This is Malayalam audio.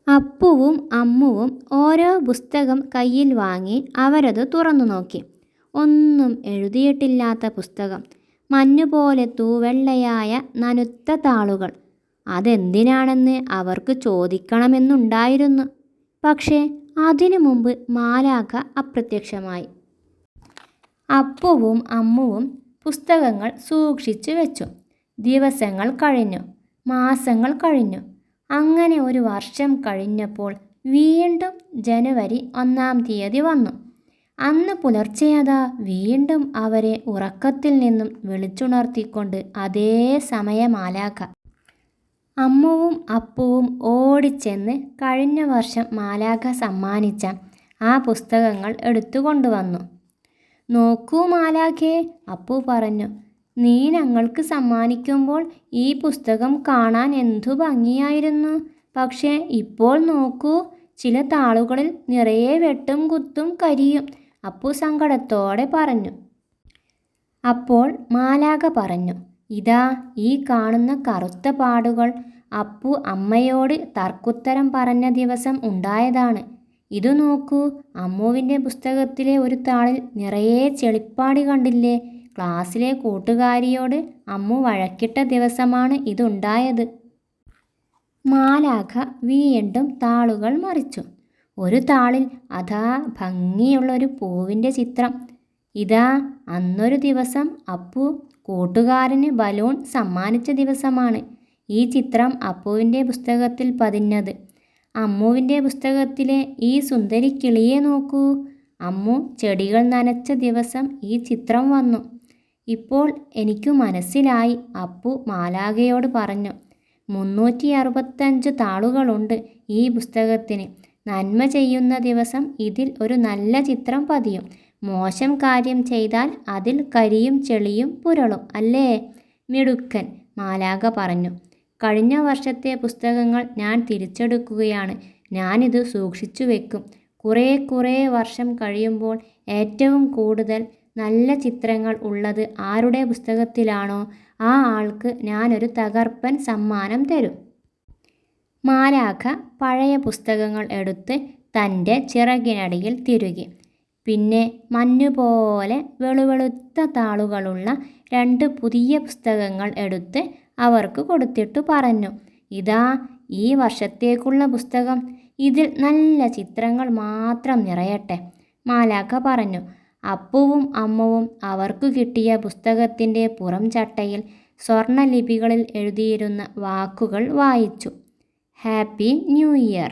അപ്പുവും അമ്മുവും ഓരോ പുസ്തകം കയ്യിൽ വാങ്ങി അവരത് തുറന്നു നോക്കി. ഒന്നും എഴുതിയിട്ടില്ലാത്ത പുസ്തകം. മഞ്ഞുപോലെ തൂവെള്ളയായ നനുത്ത താളുകൾ. അതെന്തിനാണെന്ന് അവർക്ക് ചോദിക്കണമെന്നുണ്ടായിരുന്നു. പക്ഷേ അതിനു മുമ്പ് മാലാഖ അപ്രത്യക്ഷമായി. അപ്പുവും അമ്മുവും പുസ്തകങ്ങൾ സൂക്ഷിച്ചു വെച്ചു. ദിവസങ്ങൾ കഴിഞ്ഞു, മാസങ്ങൾ കഴിഞ്ഞു. അങ്ങനെ ഒരു വർഷം കഴിഞ്ഞപ്പോൾ വീണ്ടും ജനുവരി 1-ാം തീയതി വന്നു. അന്ന് പുലർച്ചെയതാ വീണ്ടും അവരെ ഉറക്കത്തിൽ നിന്നും വിളിച്ചുണർത്തിക്കൊണ്ട് അതേ സമയമാലാഖ. അമ്മുവും അപ്പുവും ഓടിച്ചെന്ന് കഴിഞ്ഞ വർഷം മാലാഖ സമ്മാനിച്ച ആ പുസ്തകങ്ങൾ എടുത്തുകൊണ്ടുവന്നു. "നോക്കൂ മാലാഖേ," അപ്പു പറഞ്ഞു. "നീ ഞങ്ങൾക്ക് സമ്മാനിക്കുമ്പോൾ ഈ പുസ്തകം കാണാൻ എന്തു ഭംഗിയായിരുന്നു. പക്ഷേ ഇപ്പോൾ നോക്കൂ, ചില താളുകളിൽ നിറയെ വെട്ടും കുത്തും കരിയും," അപ്പു സങ്കടത്തോടെ പറഞ്ഞു. അപ്പോൾ മാലാഖ പറഞ്ഞു, "ഇതാ ഈ കാണുന്ന കറുത്ത പാടുകൾ അപ്പു അമ്മയോട് തർക്കുത്തരം പറഞ്ഞ ദിവസം ഉണ്ടായതാണ്. ഇതു നോക്കൂ, അമ്മുവിൻ്റെ പുസ്തകത്തിലെ ഒരു താളിൽ നിറയെ ചെളിപ്പാടി കണ്ടില്ലേ? ക്ലാസ്സിലെ കൂട്ടുകാരിയോട് അമ്മു വഴക്കിട്ട ദിവസമാണ് ഇതുണ്ടായത്." മാലാഖ വീണ്ടും താളുകൾ മറിച്ചു. ഒരു താളിൽ അതാ ഭംഗിയുള്ളൊരു പൂവിൻ്റെ ചിത്രം. "ഇതാ അന്നൊരു ദിവസം അപ്പു കൂട്ടുകാരന് ബലൂൺ സമ്മാനിച്ച ദിവസമാണ് ഈ ചിത്രം അപ്പുവിൻ്റെ പുസ്തകത്തിൽ പതിഞ്ഞത്. അമ്മുവിൻ്റെ പുസ്തകത്തിലെ ഈ സുന്ദരി കിളിയെ നോക്കൂ, അമ്മു ചെടികൾ നനച്ച ദിവസം ഈ ചിത്രം വന്നു." "ഇപ്പോൾ എനിക്കു മനസ്സിലായി," അപ്പു മാലാഖയോട് പറഞ്ഞു. 365 താളുകളുണ്ട് ഈ പുസ്തകത്തിന്. നന്മ ചെയ്യുന്ന ദിവസം ഇതിൽ ഒരു നല്ല ചിത്രം പതിയും. മോശം കാര്യം ചെയ്താൽ അതിൽ കരിയും ചെളിയും പുരളും, അല്ലേ?" "മിടുക്കൻ," മാലാഖ പറഞ്ഞു. "കഴിഞ്ഞ വർഷത്തെ പുസ്തകങ്ങൾ ഞാൻ തിരിച്ചെടുക്കുകയാണ്. ഞാനിത് സൂക്ഷിച്ചു വെക്കും. കുറേ വർഷം കഴിയുമ്പോൾ ഏറ്റവും കൂടുതൽ നല്ല ചിത്രങ്ങൾ ഉള്ളത് ആരുടെ പുസ്തകത്തിലാണോ ആ ആൾക്ക് ഞാനൊരു തകർപ്പൻ സമ്മാനം തരും." മാലാഖ പഴയ പുസ്തകങ്ങൾ എടുത്ത് തൻ്റെ ചിറകിനടിയിൽ തിരുകി. പിന്നെ മഞ്ഞുപോലെ വെളുവെളുത്ത താളുകളുള്ള 2 പുതിയ പുസ്തകങ്ങൾ എടുത്ത് അവർക്ക് കൊടുത്തിട്ടു പറഞ്ഞു, "ഇതാ ഈ വർഷത്തേക്കുള്ള പുസ്തകം. ഇതിൽ നല്ല ചിത്രങ്ങൾ മാത്രം നിറയട്ടെ." മാലാഖ പറഞ്ഞു. അപ്പുവും അമ്മുവും അവർക്കു കിട്ടിയ പുസ്തകത്തിൻ്റെ പുറം ചട്ടയിൽ സ്വർണ്ണ ലിപികളിൽ എഴുതിയിരുന്ന വാക്കുകൾ വായിച്ചു. "Happy new year."